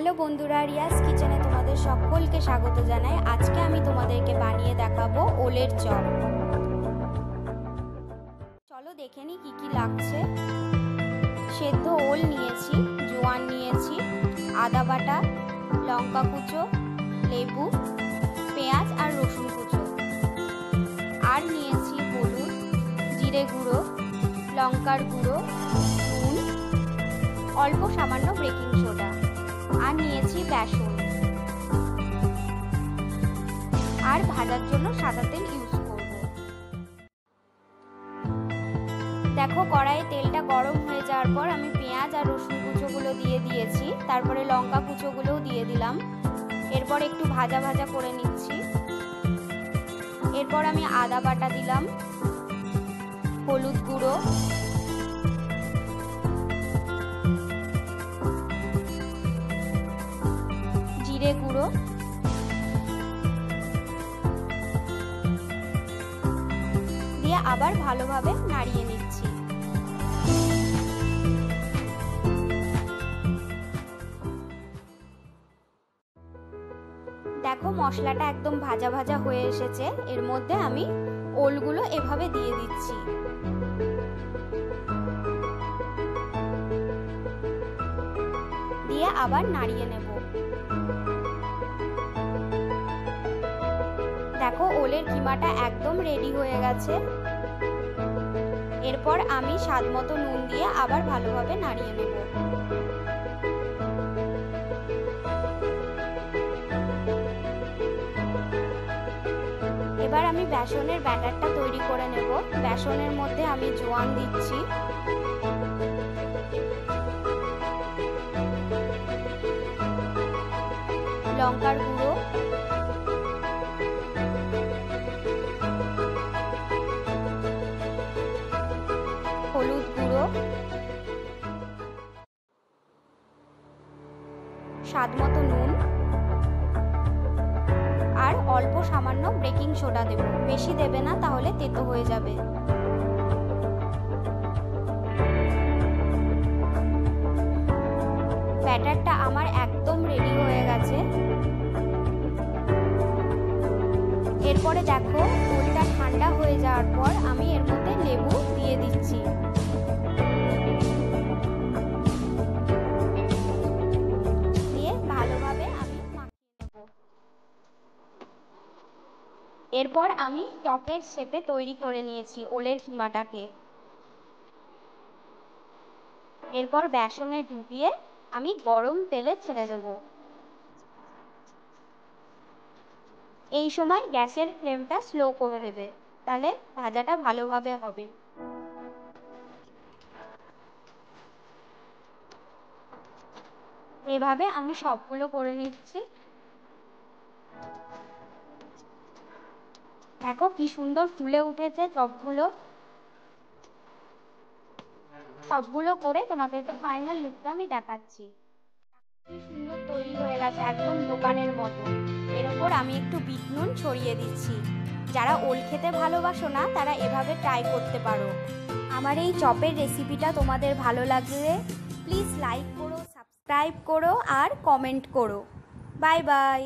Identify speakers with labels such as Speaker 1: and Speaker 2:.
Speaker 1: Hello বন্ধুরা, রিয়াজ কিচেনে তোমাদের সকলকে স্বাগত জানাই। আজকে আমি তোমাদেরকে বানিয়ে দেখাবো ওলের চপ। চলো দেখে নিই কি কি লাগছে। সেদ্ধ ওল নিয়েছি, জোয়ান নিয়েছি, আদা বাটা, লঙ্কা কুচো, লেবু, পেঁয়াজ আর রসুন কুচো। আর নিয়েছি হলুদ, জিরে গুঁড়ো, লঙ্কার গুঁড়ো, নুন, অল্প সামান্য বেকিং সোডা। আর নিয়েছি বেসন আর ভাজার জন্য সাদা তেল ইউজ করব। দেখো কড়াইয়ে তেলটা গরম হয়ে যাওয়ার পর আমি পেঁয়াজ আর রসুন কুচোগুলো দিয়ে দিয়েছি, তারপরে লঙ্কা কুচোগুলোও দিয়ে দিলাম। এরপর একটু ভাজা ভাজা করে নিচ্ছি। এরপর আমি আদা বাটা দিলাম, হলুদ গুঁড়ো, জিরে গুঁড়ো, দিয়ে আবার ভালোভাবে নাড়িয়ে নিচ্ছি। দেখো মশলাটা একদম ভাজা ভাজা হয়ে এসেছে। এর মধ্যে আমি ওলগুলো এভাবে দিয়ে দিচ্ছি। দিয়ে আবার নাড়িয়ে নেব। দেখো ওলের কিমাটা একদম রেডি হয়ে গেছে। এরপর আমি স্বাদ মতো নুন দিয়ে আবার ভালোভাবে নাড়িয়ে নেব। এবার আমি বেসনের ব্যাটারটা তৈরি করে নেব। বেসনের মধ্যে আমি জোয়ান দিচ্ছি, লঙ্কার গুঁড়ো, হলুদ গুঁড়ো, স্বাদ মতো নুন আর অল্প সামান্য বেকিং সোডা দেব। বেশি দেবে না, তাহলে তেতো হয়ে যাবে। ব্যাটারটা আমার একদম রেডি হয়ে গেছে। এরপরে দেখো ওলটা ঠান্ডা হয়ে যাওয়ার পর আমি এর মধ্যে লেবু দিয়ে দিচ্ছি। দিয়ে ভালোভাবে আমি মাখিয়ে নেব। এরপর আমি চপের শেপে তৈরি করে নিয়েছি ওলের কিমাটাকে। এরপর বেসনে ডুবিয়ে আমি গরম তেলে ছেড়ে দেব। এই সময় গ্যাসের ফ্লেমটা স্লো করে দেবে, তাহলে ভাজাটা ভালোভাবে হবে। এভাবে আমি সবগুলো করে নিচ্ছি। দেখো কি সুন্দর ফুলে উঠেছে চপগুলো। সবগুলো করে তোমাদেরকে ফাইনাল লুকটা আমি দেখাচ্ছি। কি সুন্দর তৈরি হয়ে গেছে, একদম দোকানের মতো। এর উপর আমি একটু বিট নুন ছড়িয়ে দিচ্ছি। যারা ওল খেতে ভালোবাসো না, তারা এভাবে ট্রাই করতে পারো। আমার এই চপের রেসিপিটা তোমাদের ভালো লাগলে প্লিজ লাইক করো, সাবস্ক্রাইব করো আর কমেন্ট করো। Bye bye.